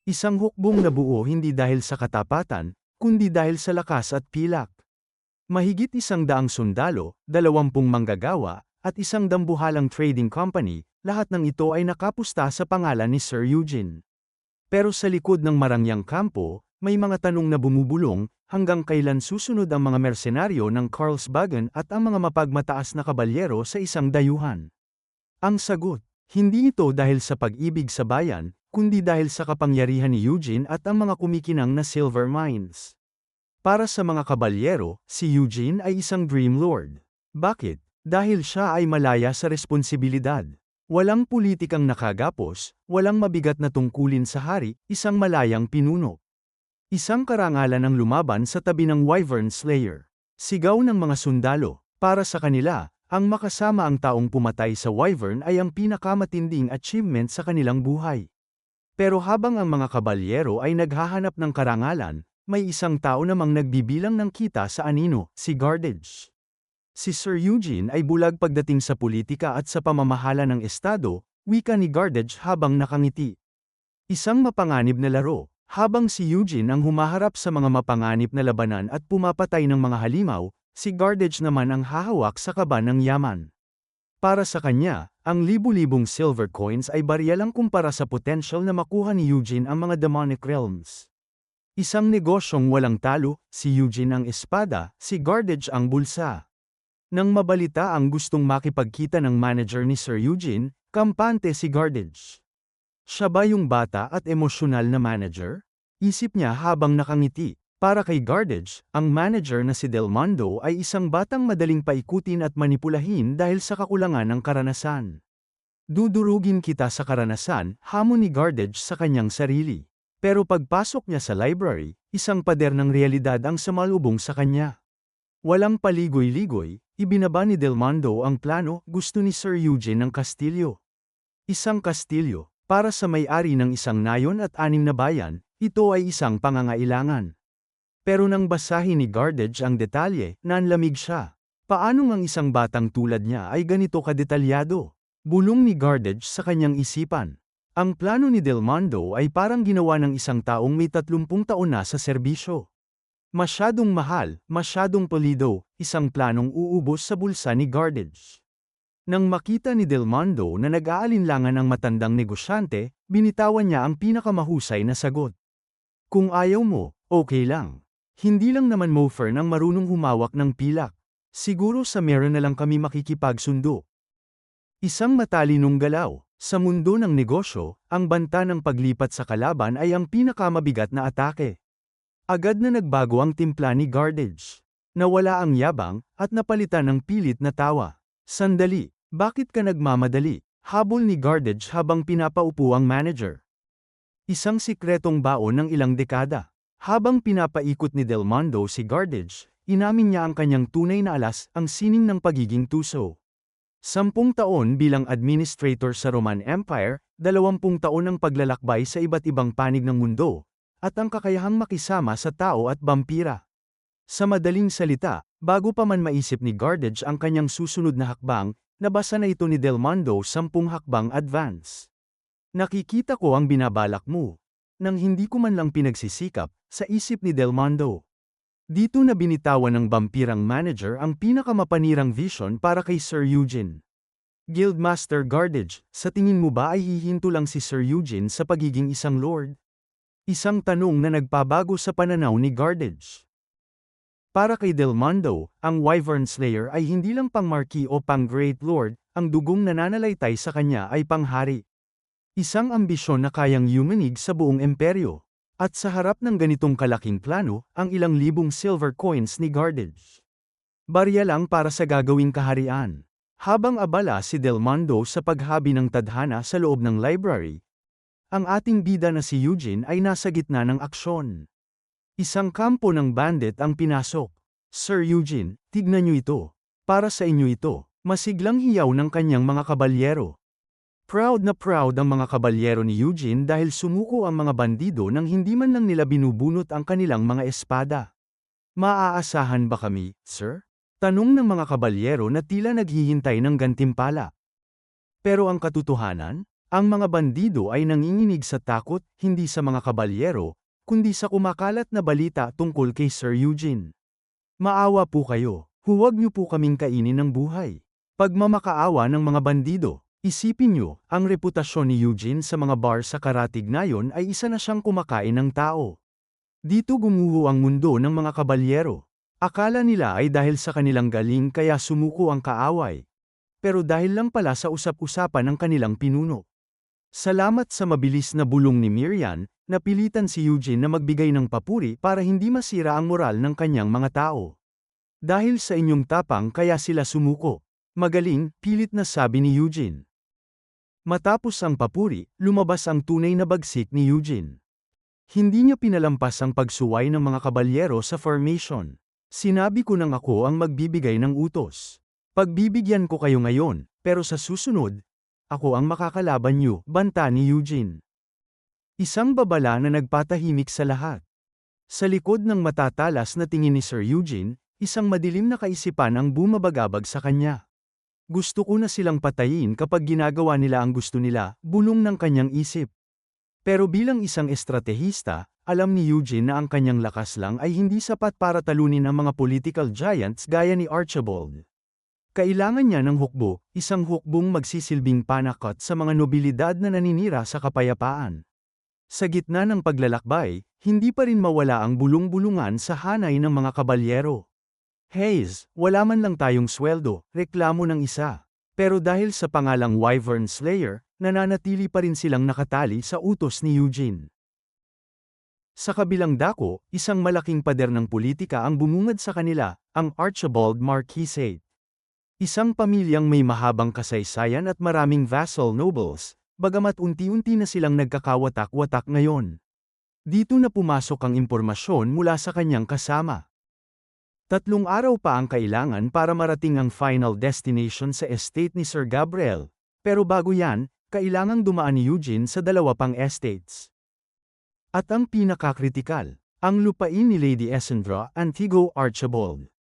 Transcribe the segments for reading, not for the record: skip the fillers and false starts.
Isang hukbong nabuo hindi dahil sa katapatan, kundi dahil sa lakas at pilak. Mahigit 100 sundalo, 20 manggagawa, at isang dambuhalang trading company, lahat ng ito ay nakapusta sa pangalan ni Sir Eugene. Pero sa likod ng marangyang kampo, may mga tanong na bumubulong, hanggang kailan susunod ang mga mersenaryo ng Carlsbagen at ang mga mapagmataas na kabalyero sa isang dayuhan? Ang sagot, hindi ito dahil sa pag-ibig sa bayan, kundi dahil sa kapangyarihan ni Eugene at ang mga kumikinang na silver mines. Para sa mga kabalyero, si Eugene ay isang dream lord. Bakit? Dahil siya ay malaya sa responsibilidad. Walang politikang nakagapos, walang mabigat na tungkulin sa hari, isang malayang pinuno. Isang karangalan ang lumaban sa tabi ng Wyvern Slayer. Sigaw ng mga sundalo. Para sa kanila, ang makasama ang taong pumatay sa Wyvern ay ang pinakamatinding achievement sa kanilang buhay. Pero habang ang mga kabalyero ay naghahanap ng karangalan, may isang tao namang nagbibilang ng kita sa anino, si Gardage. Si Sir Eugene ay bulag pagdating sa politika at sa pamamahala ng estado, wika ni Gardage habang nakangiti. Isang mapanganib na laro, habang si Eugene ang humaharap sa mga mapanganib na labanan at pumapatay ng mga halimaw, si Gardage naman ang hahawak sa kaban ng yaman. Para sa kanya, ang libu-libong silver coins ay barya lang kumpara sa potential na makuha ni Eugene ang mga demonic realms. Isang negosyong walang talo, si Eugene ang espada, si Gardage ang bulsa. Nang mabalita ang gustong makipagkita ng manager ni Sir Eugene, kampante si Gardage. Siya ba yung bata at emosyonal na manager? Isip niya habang nakangiti. Para kay Gardage, ang manager na si Delmondo ay isang batang madaling paikutin at manipulahin dahil sa kakulangan ng karanasan. Dudurugin kita sa karanasan, hamon ni Gardage sa kanyang sarili. Pero pagpasok niya sa library, isang pader ng realidad ang sumalubong sa kanya. Walang paligoy-ligoy, ibinaba ni Delmondo ang plano, gusto ni Sir Eugene ng kastilyo. Isang kastilyo, para sa may-ari ng isang nayon at 6 na bayan, ito ay isang pangangailangan. Pero nang basahin ni Gardage ang detalye, nanlamig siya. Paano ang isang batang tulad niya ay ganito kadetalyado? Bulong ni Gardage sa kanyang isipan. Ang plano ni Delmondo ay parang ginawa ng isang taong may 30 taon na sa serbisyo. Masyadong mahal, masyadong polido, isang planong uubos sa bulsa ni Gardage. Nang makita ni Delmondo na nag-aalinlangan ang matandang negosyante, binitawan niya ang pinakamahusay na sagot. Kung ayaw mo, okay lang. Hindi lang naman Mofern ang marunong humawak ng pilak. Siguro sa meron na lang kami makikipagsundo. Isang matalinong galaw. Sa mundo ng negosyo, ang banta ng paglipat sa kalaban ay ang pinakamabigat na atake. Agad na nagbago ang timpla ni Gardage. Nawala ang yabang, at napalitan ng pilit na tawa. Sandali, bakit ka nagmamadali? Habol ni Gardage habang pinapaupo ang manager. Isang sikretong baon ng ilang dekada. Habang pinapaikot ni Delmondo si Gardage, inamin niya ang kanyang tunay na alas, ang sining ng pagiging tuso. 10 taon bilang administrator sa Roman Empire, 20 taon ng paglalakbay sa iba't ibang panig ng mundo, at ang kakayahang makisama sa tao at vampira. Sa madaling salita, bago pa man maisip ni Gardage ang kanyang susunod na hakbang, nabasa na ito ni Delmondo 10 hakbang advance. Nakikita ko ang binabalak mo. Nang hindi ko man lang pinagsisikap, sa isip ni Delmondo. Dito na binitawan ng vampirang manager ang pinakamapanirang vision para kay Sir Eugene. Guildmaster Gardage, sa tingin mo ba ay hihinto lang si Sir Eugene sa pagiging isang lord? Isang tanong na nagpabago sa pananaw ni Gardage. Para kay Delmondo, ang Wyvern Slayer ay hindi lang pang-marquis o pang-great lord, ang dugong nananalaytay sa kanya ay panghari. Isang ambisyon na kayang yumanig sa buong imperyo. At sa harap ng ganitong kalaking plano, ang ilang libong silver coins ni Gardage. Barya lang para sa gagawing kaharian. Habang abala si Delmondo sa paghabi ng tadhana sa loob ng library, ang ating bida na si Eugene ay nasa gitna ng aksyon. Isang kampo ng bandit ang pinasok. Sir Eugene, tignan niyo ito. Para sa inyo ito. Masiglang hiyaw ng kanyang mga kabalyero. Proud na proud ang mga kabalyero ni Eugene dahil sumuko ang mga bandido nang hindi man lang nila binubunot ang kanilang mga espada. Maaasahan ba kami, sir? Tanong ng mga kabalyero na tila naghihintay ng gantimpala. Pero ang katotohanan, Ang mga bandido ay nanginginig sa takot, hindi sa mga kabalyero, kundi sa kumakalat na balita tungkol kay Sir Eugene. Maawa po kayo, huwag niyo po kaming kainin ng buhay. Pagmamakaawa ng mga bandido. Isipin niyo, ang reputasyon ni Eugene sa mga bar sa Karatignayon ay isa na siyang kumakain ng tao. Dito gumuho ang mundo ng mga kabalyero. Akala nila ay dahil sa kanilang galing kaya sumuko ang kaaway. Pero dahil lang pala sa usap-usapan ng kanilang pinuno. Salamat sa mabilis na bulong ni Miriam, napilitan si Eugene na magbigay ng papuri para hindi masira ang moral ng kanyang mga tao. Dahil sa inyong tapang kaya sila sumuko. Magaling, pilit na sabi ni Eugene. Matapos ang papuri, lumabas ang tunay na bagsik ni Eugene. Hindi niya pinalampas ang pagsuway ng mga kabalyero sa formation. Sinabi ko nang ako ang magbibigay ng utos. Pagbibigyan ko kayo ngayon, pero sa susunod, ako ang makakalaban niyo, banta ni Eugene. Isang babala na nagpatahimik sa lahat. Sa likod ng matatalas na tingin ni Sir Eugene, isang madilim na kaisipan ang bumabagabag sa kanya. Gusto ko na silang patayin kapag ginagawa nila ang gusto nila, bulong ng kanyang isip. Pero bilang isang estratehista, alam ni Eugene na ang kanyang lakas lang ay hindi sapat para talunin ang mga political giants gaya ni Archibald. Kailangan niya ng hukbo, isang hukbong magsisilbing panakot sa mga nobilidad na naninira sa kapayapaan. Sa gitna ng paglalakbay, hindi pa rin mawala ang bulong-bulungan sa hanay ng mga kabalyero. Hayes, wala man lang tayong sweldo, reklamo ng isa. Pero dahil sa pangalang Wyvern Slayer, nananatili pa rin silang nakatali sa utos ni Eugene. Sa kabilang dako, isang malaking pader ng politika ang bumungad sa kanila, ang Archibald Marquisate. Isang pamilyang may mahabang kasaysayan at maraming vassal nobles, bagamat unti-unti na silang nagkakawatak-watak ngayon. Dito na pumasok ang impormasyon mula sa kanyang kasama. 3 araw pa ang kailangan para marating ang final destination sa estate ni Sir Gabriel, pero bago yan, kailangang dumaan ni Eugene sa 2 pang estates. At ang pinakakritikal, ang lupain ni Lady Essendra Antigo Archibald.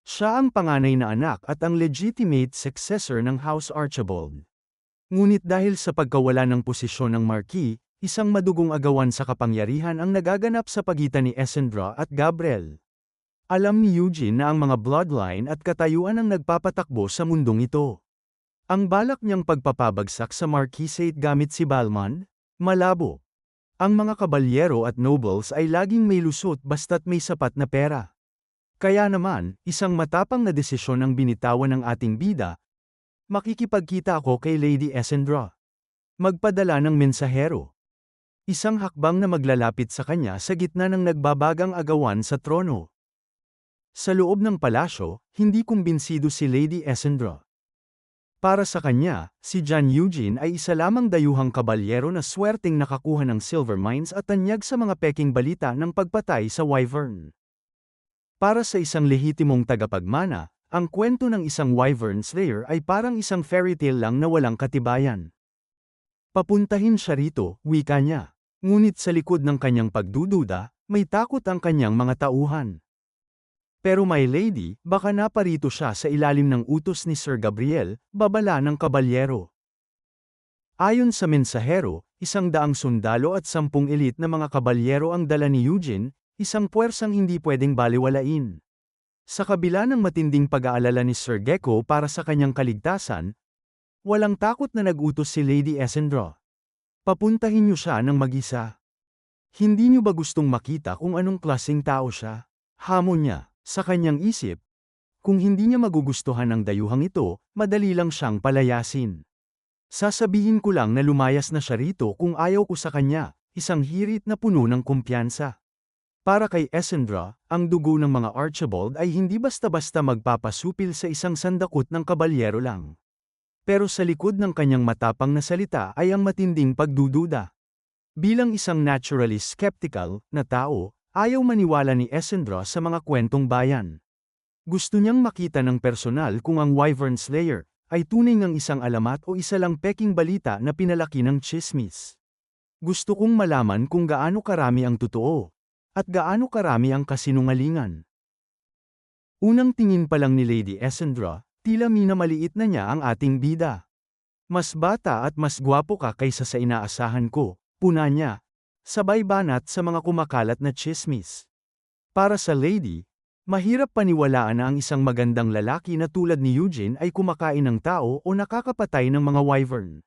Siya ang panganay na anak at ang legitimate successor ng House Archibald. Ngunit dahil sa pagkawala ng posisyon ng Marquis, isang madugong agawan sa kapangyarihan ang nagaganap sa pagitan ni Essendra at Gabriel. Alam ni Eugene na ang mga bloodline at katayuan ang nagpapatakbo sa mundong ito. Ang balak niyang pagpapabagsak sa Marquisate gamit si Balmond? Malabo. Ang mga kabalyero at nobles ay laging may lusot basta't may sapat na pera. Kaya naman, isang matapang na desisyon ang binitawan ng ating bida. Makikipagkita ako kay Lady Essendra. Magpadala ng mensahero. Isang hakbang na maglalapit sa kanya sa gitna ng nagbabagang agawan sa trono. Sa loob ng palasyo, hindi kumbinsido si Lady Essendra. Para sa kanya, si John Eugene ay isa lamang dayuhang kabalyero na swerteng nakakuha ng silver mines at tanyag sa mga peking balita ng pagpatay sa Wyvern. Para sa isang lehitimong tagapagmana, ang kwento ng isang Wyvern Slayer ay parang isang fairy tale lang na walang katibayan. Papuntahin siya rito, wika niya. Ngunit sa likod ng kanyang pagdududa, may takot ang kanyang mga tauhan. Pero my lady, baka naparito siya sa ilalim ng utos ni Sir Gabriel, babala ng kabalyero. Ayon sa mensahero, 100 sundalo at 10 elite na mga kabalyero ang dala ni Eugene, isang puwersang hindi pwedeng baliwalain. Sa kabila ng matinding pag-aalala ni Sir Gecko para sa kanyang kaligtasan, walang takot na nag-utos si Lady Essendra. Papuntahin niyo siya ng mag-isa. Hindi niyo ba gustong makita kung anong klaseng tao siya? Hamon niya, sa kanyang isip. Kung hindi niya magugustuhan ang dayuhang ito, madali lang siyang palayasin. Sasabihin ko lang na lumayas na siya rito kung ayaw ko sa kanya, isang hirit na puno ng kumpiyansa. Para kay Essendra, ang dugo ng mga Archibald ay hindi basta-basta magpapasupil sa isang sandakot ng kabalyero lang. Pero sa likod ng kanyang matapang na salita ay ang matinding pagdududa. Bilang isang naturally skeptical na tao, ayaw maniwala ni Essendra sa mga kwentong bayan. Gusto niyang makita ng personal kung ang Wyvern Slayer ay tunay ngang isang alamat o isa lang peking balita na pinalaki ng tsismis. Gusto kong malaman kung gaano karami ang totoo. At gaano karami ang kasinungalingan. Unang tingin pa lang ni Lady Essendra, tila minamaliit na niya ang ating bida. Mas bata at mas gwapo ka kaysa sa inaasahan ko, puna niya. Sabay banat sa mga kumakalat na tsismis. Para sa lady, mahirap paniwalaan na ang isang magandang lalaki na tulad ni Eugene ay kumakain ng tao o nakakapatay ng mga wyvern.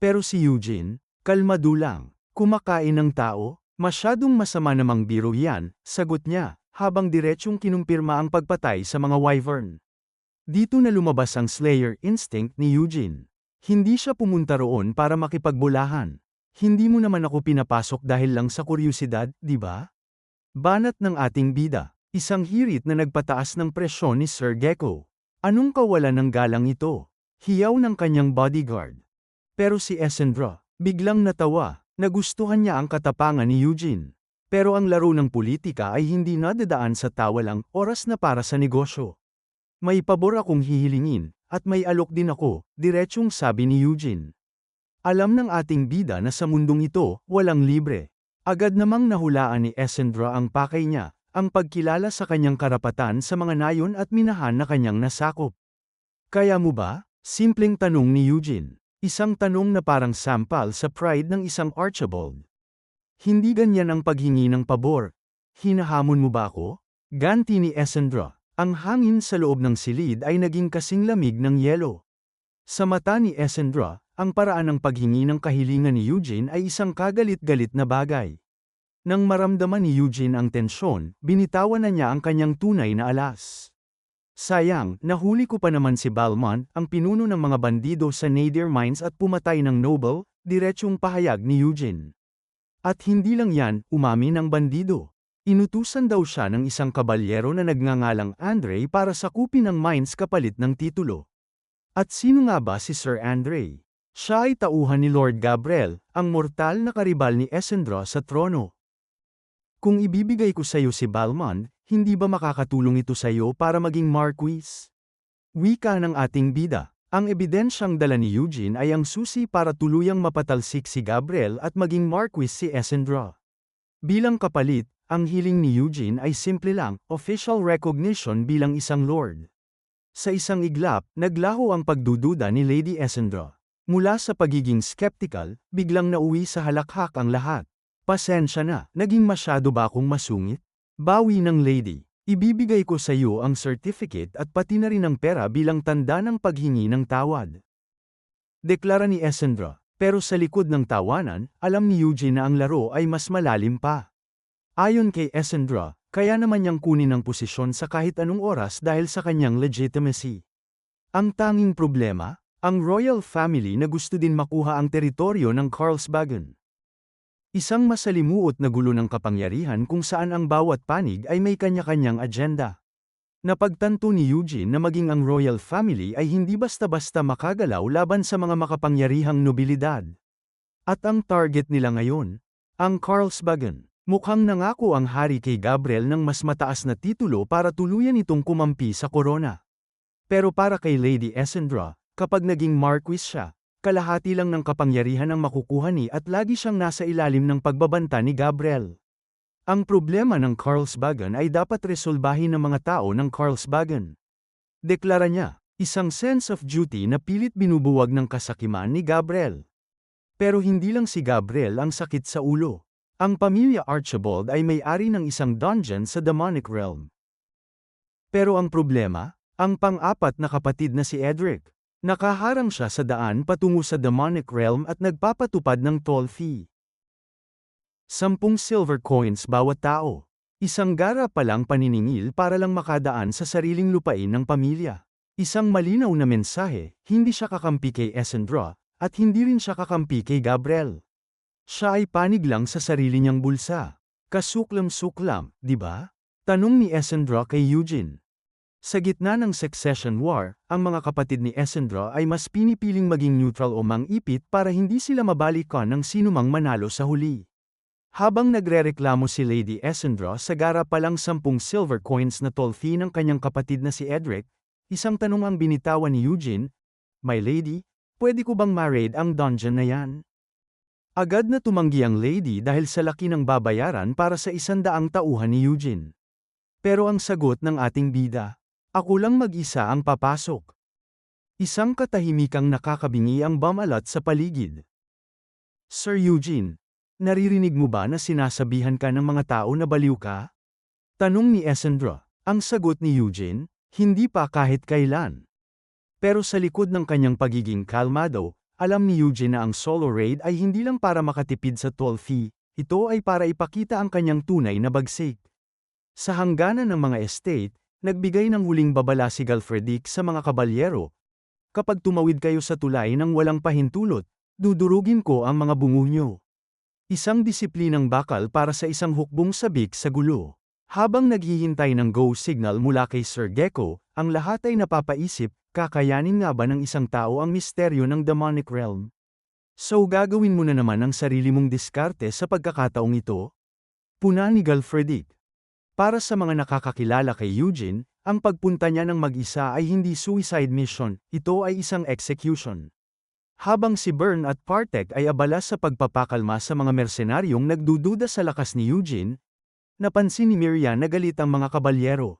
Pero si Eugene, kalmado lang. Kumakain ng tao? Masyadong masama namang biro yan, sagot niya, habang diretsyong kinumpirma ang pagpatay sa mga wyvern. Dito na lumabas ang slayer instinct ni Eugene. Hindi siya pumunta roon para makipagbulahan. Hindi mo naman ako pinapasok dahil lang sa kuryusidad, di ba? Banat ng ating bida. Isang hirit na nagpataas ng presyon ni Sir Gecko. Anong kawalan ng galang ito? Hiyaw ng kanyang bodyguard. Pero si Essendra, biglang natawa, nagustuhan niya ang katapangan ni Eugene. Pero ang laro ng politika ay hindi nadadaan sa tawa lang, oras na para sa negosyo. May pabor akong hihilingin, at may alok din ako, diretsyong sabi ni Eugene. Alam ng ating bida na sa mundong ito, walang libre. Agad namang nahulaan ni Essendra ang pakay niya, ang pagkilala sa kanyang karapatan sa mga nayon at minahan na kanyang nasakop. Kaya mo ba? Simpleng tanong ni Eugene. Isang tanong na parang sampal sa pride ng isang Archibald. Hindi ganyan ang paghingi ng pabor. Hinahamon mo ba ako? Ganti ni Essendra. Ang hangin sa loob ng silid ay naging kasing lamig ng yelo. Sa mata ni Essendra, ang paraan ng paghingi ng kahilingan ni Eugene ay isang kagalit-galit na bagay. Nang maramdaman ni Eugene ang tensyon, binitawan na niya ang kanyang tunay na alas. Sayang, nahuli ko pa naman si Balmont, ang pinuno ng mga bandido sa Nadir Mines at pumatay ng noble, diretsyong pahayag ni Eugene. At hindi lang yan, umamin ang bandido. Inutusan daw siya ng isang kabalyero na nagngangalang Andre para sakupin ang mines kapalit ng titulo. At sino nga ba si Sir Andre? Siya ay tauhan ni Lord Gabriel, ang mortal na karibal ni Essendra sa trono. Kung ibibigay ko sa iyo si Balmont, hindi ba makakatulong ito sa iyo para maging Marquis? Wika ng ating bida. Ang ebidensyang dala ni Eugene ay ang susi para tuluyang mapatalsik si Gabriel at maging Marquis si Essendra. Bilang kapalit, ang hiling ni Eugene ay simple lang, official recognition bilang isang lord. Sa isang iglap, naglaho ang pagdududa ni Lady Essendra. Mula sa pagiging skeptical, biglang nauwi sa halakhak ang lahat. Pasensya na, naging masyado ba akong masungit? Bawi ng lady. Ibibigay ko sa iyo ang certificate at pati na rin ang pera bilang tanda ng paghingi ng tawad. Deklara ni Essendra, pero sa likod ng tawanan, alam ni Eugene na ang laro ay mas malalim pa. Ayon kay Essendra, kaya naman niyang kunin ang posisyon sa kahit anong oras dahil sa kanyang legitimacy. Ang tanging problema, ang royal family na gusto din makuha ang teritoryo ng Carlsbagen. Isang masalimuot na gulo ng kapangyarihan kung saan ang bawat panig ay may kanya-kanyang agenda. Napagtanto ni Eugene na maging ang royal family ay hindi basta-basta makagalaw laban sa mga makapangyarihang nobilidad. At ang target nila ngayon, ang Carlsbagen. Mukhang nangako ang hari kay Gabriel ng mas mataas na titulo para tuluyan itong kumampi sa korona. Pero para kay Lady Essendra, kapag naging Marquis siya, kalahati lang ng kapangyarihan ang makukuha ni at lagi siyang nasa ilalim ng pagbabanta ni Gabriel. Ang problema ng Carlsbagen ay dapat resolbahin ng mga tao ng Carlsbagen. Deklara niya, isang sense of duty na pilit binubuwag ng kasakiman ni Gabriel. Pero hindi lang si Gabriel ang sakit sa ulo. Ang pamilya Archibald ay may-ari ng isang dungeon sa demonic realm. Pero ang problema, ang pang-apat na kapatid na si Edric. Nakaharang siya sa daan patungo sa demonic realm at nagpapatupad ng toll fee. 10 silver coins bawat tao. Isang gara palang paniningil para lang makadaan sa sariling lupain ng pamilya. Isang malinaw na mensahe, hindi siya kakampi kay Essendra, at hindi rin siya kakampi kay Gabriel. Siya ay panig lang sa sarili niyang bulsa. Kasuklam-suklam, di ba? Tanong ni Essendra kay Eugene. Sa gitna ng succession war, ang mga kapatid ni Essendra ay mas pinipiling maging neutral o mang-ipit para hindi sila mabalikan ng sinumang manalo sa huli. Habang nagrereklamo si Lady Essendra sa gara palang 10 silver coins na toll fee ng kanyang kapatid na si Edric, isang tanong ang binitawan ni Eugene, "My lady, pwede ko bang ma-raid ang dungeon na yan?" Agad na tumanggi ang lady dahil sa laki ng babayaran para sa 100 tauhan ni Eugene. Pero ang sagot ng ating bida, "Ako lang mag-isa ang papasok." Isang katahimikang nakakabingi ang bumalat sa paligid. Sir Eugene, naririnig mo ba na sinasabihan ka ng mga tao na baliw ka? Tanong ni Essendra. Ang sagot ni Eugene, hindi pa kahit kailan. Pero sa likod ng kanyang pagiging kalmado, alam ni Eugene na ang solo raid ay hindi lang para makatipid sa toll fee, ito ay para ipakita ang kanyang tunay na bagsik. Sa hangganan ng mga estate, nagbigay ng huling babala si Galfredic sa mga kabalyero. Kapag tumawid kayo sa tulay ng walang pahintulot, dudurugin ko ang mga bungo nyo. Isang disiplinang bakal para sa isang hukbong sabik sa gulo. Habang naghihintay ng go signal mula kay Sir Gecko, ang lahat ay napapaisip, kakayanin nga ba ng isang tao ang misteryo ng demonic realm? So gagawin mo na naman ang sarili mong diskarte sa pagkakataong ito? Puna ni Galfredic. Para sa mga nakakakilala kay Eugene, ang pagpunta niya ng mag-isa ay hindi suicide mission, ito ay isang execution. Habang si Byrne at Partek ay abala sa pagpapakalma sa mga mersenaryong nagdududa sa lakas ni Eugene, napansin ni Miriam na galit ang mga kabalyero.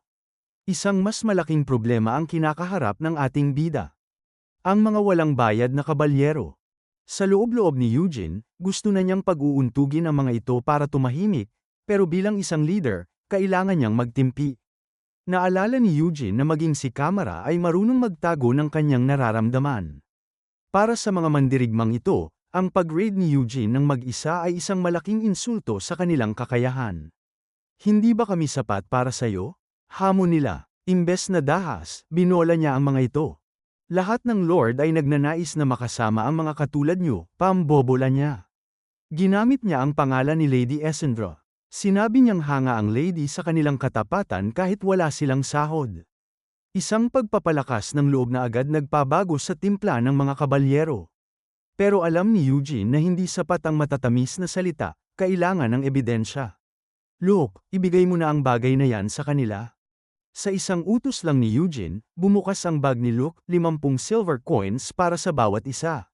Isang mas malaking problema ang kinakaharap ng ating bida. Ang mga walang bayad na kabalyero. Sa loob-loob ni Eugene, gusto na niyang pag-uuntugin ang mga ito para tumahimik, pero bilang isang leader, kailangan niyang magtimpi. Naalala ni Eugene na maging si Kamara ay marunong magtago ng kanyang nararamdaman. Para sa mga mandirigmang ito, ang pag-raid ni Eugene ng mag-isa ay isang malaking insulto sa kanilang kakayahan. Hindi ba kami sapat para sayo? Hamon nila. Imbes na dahas, binola niya ang mga ito. Lahat ng Lord ay nagnanais na makasama ang mga katulad niyo, pambobola niya. Ginamit niya ang pangalan ni Lady Essendra. Sinabi niyang hanga ang lady sa kanilang katapatan kahit wala silang sahod. Isang pagpapalakas ng loob na agad nagpabago sa timpla ng mga kabalyero. Pero alam ni Eugene na hindi sapat ang matatamis na salita, kailangan ng ebidensya. Look, ibigay mo na ang bagay na yan sa kanila. Sa isang utos lang ni Eugene, bumukas ang bag ni Luke, 50 silver coins para sa bawat isa.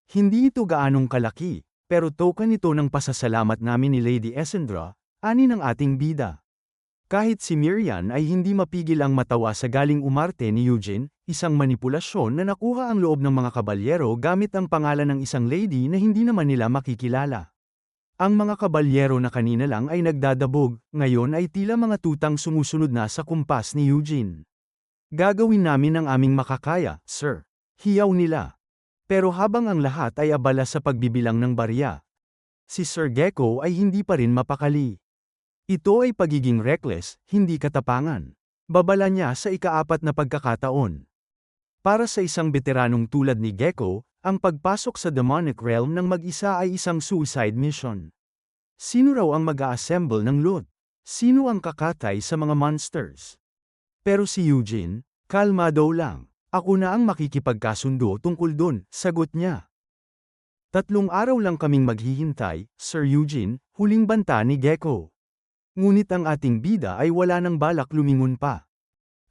Hindi ito gaanong kalaki, pero token ito ng pasasalamat namin ni Lady Essendra, ani ng ating bida. Kahit si Miriam ay hindi mapigil ang matawa sa galing umarte ni Eugene, isang manipulasyon na nakuha ang loob ng mga kabalyero gamit ang pangalan ng isang lady na hindi naman nila makikilala. Ang mga kabalyero na kanina lang ay nagdadabog, ngayon ay tila mga tutang sumusunod na sa kumpas ni Eugene. Gagawin namin ang aming makakaya, sir. Hiyaw nila. Pero habang ang lahat ay abala sa pagbibilang ng barya, si Sir Gecko ay hindi pa rin mapakali. Ito ay pagiging reckless, hindi katapangan. Babala niya sa ikaapat na pagkakataon. Para sa isang veteranong tulad ni Gecko, ang pagpasok sa demonic realm ng mag-isa ay isang suicide mission. Sino raw ang mag-a-assemble ng loot? Sino ang kakatay sa mga monsters? Pero si Eugene, kalmado lang. Ako na ang makikipagkasundo tungkol dun, sagot niya. 3 araw lang kaming maghihintay, Sir Eugene, huling banta ni Gecko. Ngunit ang ating bida ay wala nang balak lumingon pa.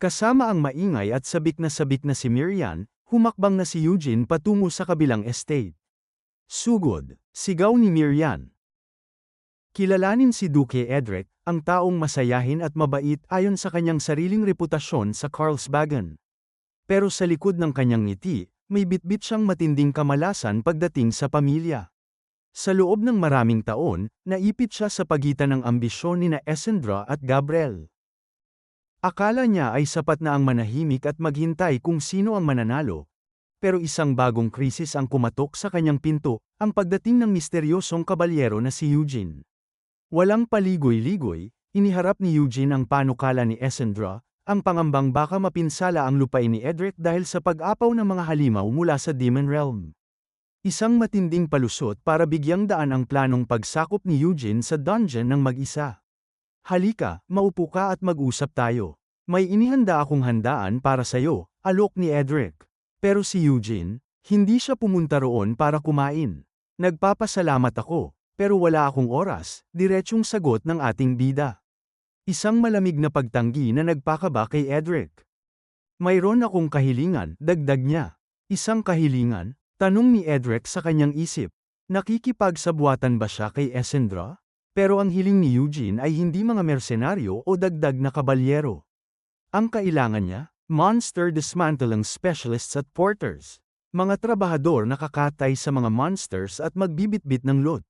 Kasama ang maingay at sabik na si Miriam, humakbang na si Eugene patungo sa kabilang estate. Sugod, sigaw ni Miriam. Kilalanin si Duke Edric, ang taong masayahin at mabait ayon sa kanyang sariling reputasyon sa Carlsbagan. Pero sa likod ng kanyang ngiti, may bitbit siyang matinding kamalasan pagdating sa pamilya. Sa loob ng maraming taon, naipit siya sa pagitan ng ambisyon ni na Essendra at Gabriel. Akala niya ay sapat na ang manahimik at maghintay kung sino ang mananalo. Pero isang bagong krisis ang kumatok sa kanyang pinto, ang pagdating ng misteryosong kabalyero na si Eugene. Walang paligoy-ligoy, iniharap ni Eugene ang panukala ni Essendra, ang pangambang baka mapinsala ang lupain ni Edric dahil sa pag-apaw ng mga halimaw mula sa Demon Realm. Isang matinding palusot para bigyang daan ang planong pagsakop ni Eugene sa dungeon ng mag-isa. Halika, maupo ka at mag-usap tayo. May inihanda akong handaan para sayo, alok ni Edric. Pero si Eugene, hindi siya pumunta roon para kumain. Nagpapasalamat ako, pero wala akong oras, diretsyong sagot ng ating bida. Isang malamig na pagtanggi na nagpakaba kay Edric. Mayroon akong kahilingan, dagdag niya. Isang kahilingan? Tanong ni Edric sa kanyang isip. Nakikipagsabuatan ba siya kay Essendra? Pero ang hiling ni Eugene ay hindi mga mersenaryo o dagdag na kabalyero. Ang kailangan niya, Monster dismantling specialists at porters. Mga trabahador na kakatay sa mga monsters at magbibitbit ng loot.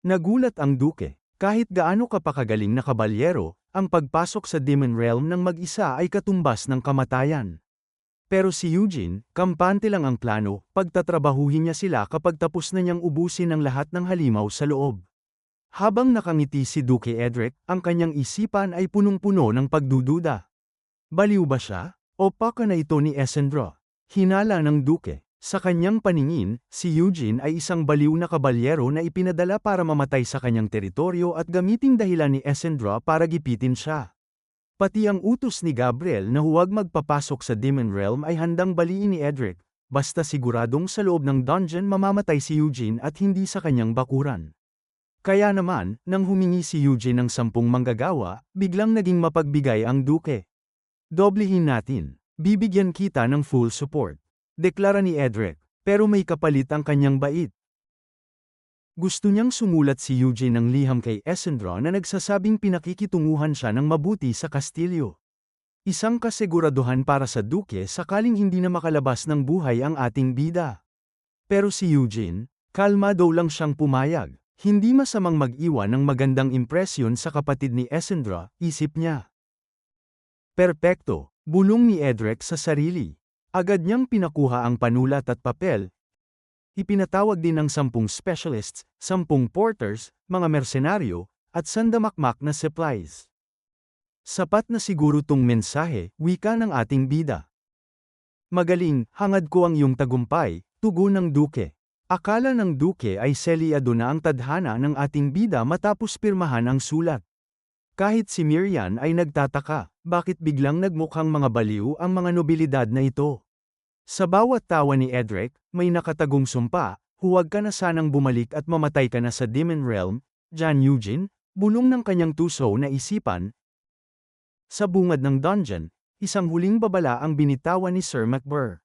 Nagulat ang Duke. Kahit gaano ka pa kagaling na kabalyero, ang pagpasok sa Demon Realm ng mag-isa ay katumbas ng kamatayan. Pero si Eugene, kampante lang ang plano, pagtatrabahuhin niya sila kapag tapos na niyang ubusin ang lahat ng halimaw sa loob. Habang nakangiti si Duke Edric, ang kanyang isipan ay punong-puno ng pagdududa. Baliw ba siya? O paka na ito ni Essendra? Hinala ng Duke. Sa kanyang paningin, si Eugene ay isang baliw na kabalyero na ipinadala para mamatay sa kanyang teritoryo at gamiting dahilan ni Essendra para gipitin siya. Pati ang utos ni Gabriel na huwag magpapasok sa Demon Realm ay handang baliin ni Edric, basta siguradong sa loob ng dungeon mamamatay si Eugene at hindi sa kanyang bakuran. Kaya naman, nang humingi si Eugene ng 10 manggagawa, biglang naging mapagbigay ang Duke. Doblehin natin. Bibigyan kita ng full support. Deklara ni Edric, pero may kapalit ang kanyang bait. Gusto niyang sumulat si Eugene ng liham kay Essendra na nagsasabing pinakikitunguhan siya ng mabuti sa kastilyo. Isang kasiguraduhan para sa Duke sakaling hindi na makalabas ng buhay ang ating bida. Pero si Eugene, kalmado lang siyang pumayag. Hindi masamang mag-iwan ng magandang impresyon sa kapatid ni Essendra, isip niya. Perpekto, bulong ni Edric sa sarili. Agad niyang pinakuha ang panulat at papel. Ipinatawag din ng 10 specialists, 10 porters, mga mersenaryo, at sandamakmak na supplies. Sapat na siguro tong mensahe, wika ng ating bida. Magaling, hangad ko ang iyong tagumpay, tugon ng Duke. Akala ng Duke ay selyado na ang tadhana ng ating bida matapos pirmahan ang sulat. Kahit si Miriam ay nagtataka, bakit biglang nagmukhang mga baliw ang mga nobilidad na ito? Sa bawat tawa ni Edric, may nakatagong sumpa, huwag ka na sanang bumalik at mamatay ka na sa Demon Realm, John Eugene, bulong ng kanyang tuso na isipan. Sa bungad ng dungeon, isang huling babala ang binitawan ni Sir MacBur.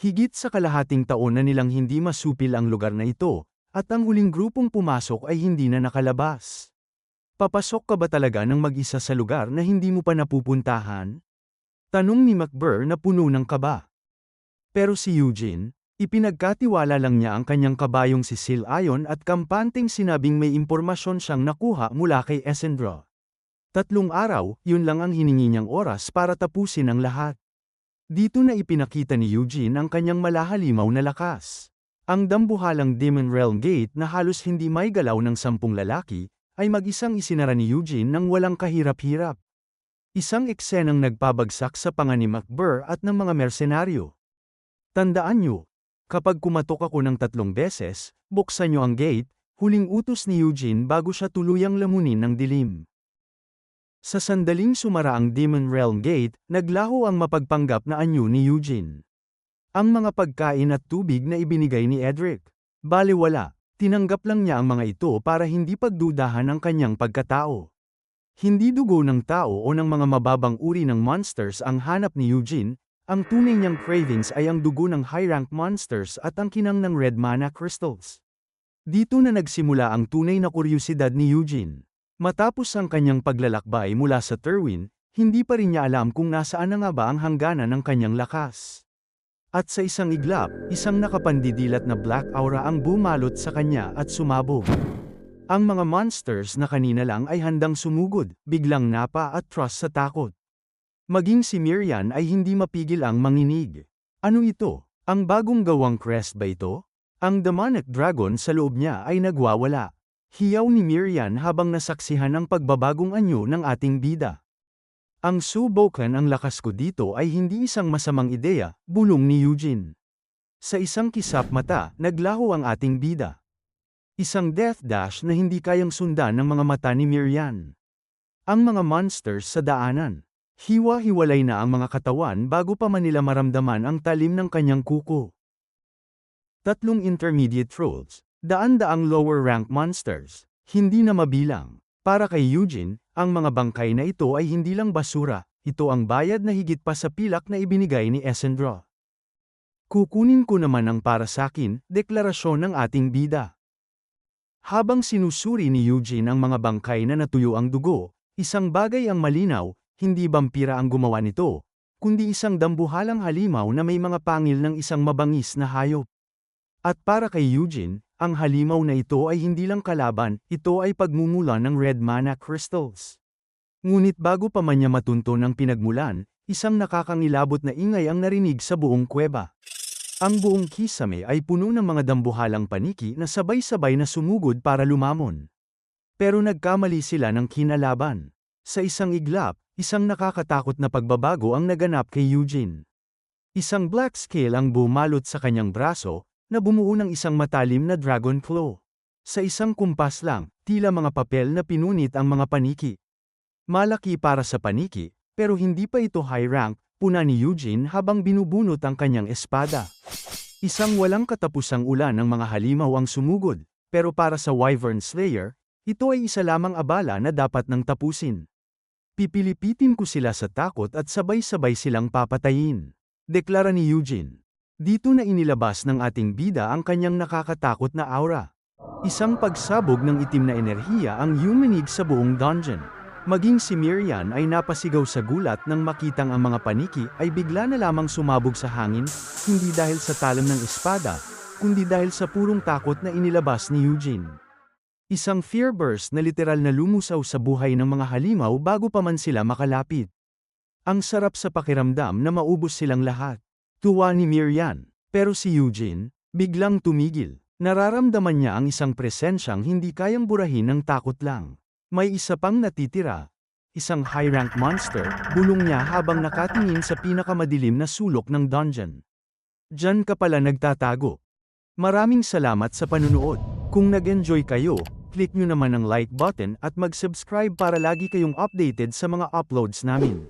Higit sa kalahating taon na nilang hindi masupil ang lugar na ito, at ang huling grupong pumasok ay hindi na nakalabas. Papasok ka ba talaga ng mag-isa sa lugar na hindi mo pa napupuntahan? Tanong ni MacBur na puno ng kaba. Pero si Eugene, ipinagkatiwala lang niya ang kanyang kabayong si Sil Ayon at kampanteng sinabing may impormasyon siyang nakuha mula kay Essendra. 3 araw, yun lang ang hiningi niyang oras para tapusin ang lahat. Dito na ipinakita ni Eugene ang kanyang malahalimaw na lakas. Ang dambuhalang Demon Realm Gate na halos hindi may galaw ng 10 lalaki, ay mag-isang isinara ni Eugene nang walang kahirap-hirap. Isang eksenang nagpabagsak sa panga ni MacBur at ng mga mersenaryo. Tandaan niyo, kapag kumatok ako ng 3 beses, buksan niyo ang gate, huling utos ni Eugene bago siya tuluyang lamunin ng dilim. Sa sandaling sumara ang Demon Realm Gate, naglaho ang mapagpanggap na anyo ni Eugene. Ang mga pagkain at tubig na ibinigay ni Edric. Baliwala, tinanggap lang niya ang mga ito para hindi pagdudahan ang kanyang pagkatao. Hindi dugo ng tao o ng mga mababang uri ng monsters ang hanap ni Eugene, ang tunay niyang cravings ay ang dugo ng high-rank monsters at ang kinang ng red mana crystals. Dito na nagsimula ang tunay na kuryusidad ni Eugene. Matapos ang kanyang paglalakbay mula sa Terwin, hindi pa rin niya alam kung nasaan na nga ba ang hangganan ng kanyang lakas. At sa isang iglap, isang nakapandidilat na black aura ang bumalot sa kanya at sumabog. Ang mga monsters na kanina lang ay handang sumugod, biglang napa at trust sa takot. Maging si Miriam ay hindi mapigil ang manginig. Ano ito? Ang bagong gawang crest ba ito? Ang demonic dragon sa loob niya ay nagwawala. Hiyaw ni Miriam habang nasaksihan ang pagbabagong anyo ng ating bida. Ang subukan ang lakas ko dito ay hindi isang masamang ideya, bulong ni Eugene. Sa isang kisap mata, naglaho ang ating bida. Isang death dash na hindi kayang sundan ng mga mata ni Miriam. Ang mga monsters sa daanan. Hiwa-hiwalay na ang mga katawan bago pa man nila maramdaman ang talim ng kanyang kuko. 3 intermediate trolls. Daan-daang lower-rank monsters, hindi na mabilang. Para kay Eugene, ang mga bangkay na ito ay hindi lang basura, ito ang bayad na higit pa sa pilak na ibinigay ni Essendra. Kukunin ko naman ang para sakin, deklarasyon ng ating bida. Habang sinusuri ni Eugene ang mga bangkay na natuyo ang dugo, isang bagay ang malinaw, hindi vampira ang gumawa nito, kundi isang dambuhalang halimaw na may mga pangil ng isang mabangis na hayop. At para kay Eugene, ang halimaw na ito ay hindi lang kalaban, ito ay pagmumula ng red mana crystals. Ngunit bago pa man niya matunto ng pinagmulan, isang nakakangilabot na ingay ang narinig sa buong kuweba. Ang buong kisame ay puno ng mga dambuhalang paniki na sabay-sabay na sumugod para lumamon. Pero nagkamali sila ng kinalaban. Sa isang iglap, isang nakakatakot na pagbabago ang naganap kay Eugene. Isang black scale ang bumalot sa kanyang braso, na bumuo ng isang matalim na dragon claw. Sa isang kumpas lang, tila mga papel na pinunit ang mga paniki. Malaki para sa paniki, pero hindi pa ito high rank, puna ni Eugene habang binubunot ang kanyang espada. Isang walang katapusang ulan ng mga halimaw ang sumugod, pero para sa Wyvern Slayer, ito ay isa lamang abala na dapat nang tapusin. Pipilipitin ko sila sa takot at sabay-sabay silang papatayin. Deklara ni Eugene. Dito na inilabas ng ating bida ang kanyang nakakatakot na aura. Isang pagsabog ng itim na enerhiya ang yumanig sa buong dungeon. Maging si Miriam ay napasigaw sa gulat nang makitang ang mga paniki ay bigla na lamang sumabog sa hangin, hindi dahil sa talam ng espada, kundi dahil sa purong takot na inilabas ni Eugene. Isang fear burst na literal na lumusaw sa buhay ng mga halimaw bago pa man sila makalapit. Ang sarap sa pakiramdam na maubos silang lahat. Tuwa ni Miriam, pero si Eugene, biglang tumigil. Nararamdaman niya ang isang presensyang hindi kayang burahin ng takot lang. May isa pang natitira. Isang high-rank monster, bulong niya habang nakatingin sa pinakamadilim na sulok ng dungeon. Diyan ka pala nagtatago. Maraming salamat sa panunood. Kung nag-enjoy kayo, click nyo naman ang like button at mag-subscribe para lagi kayong updated sa mga uploads namin.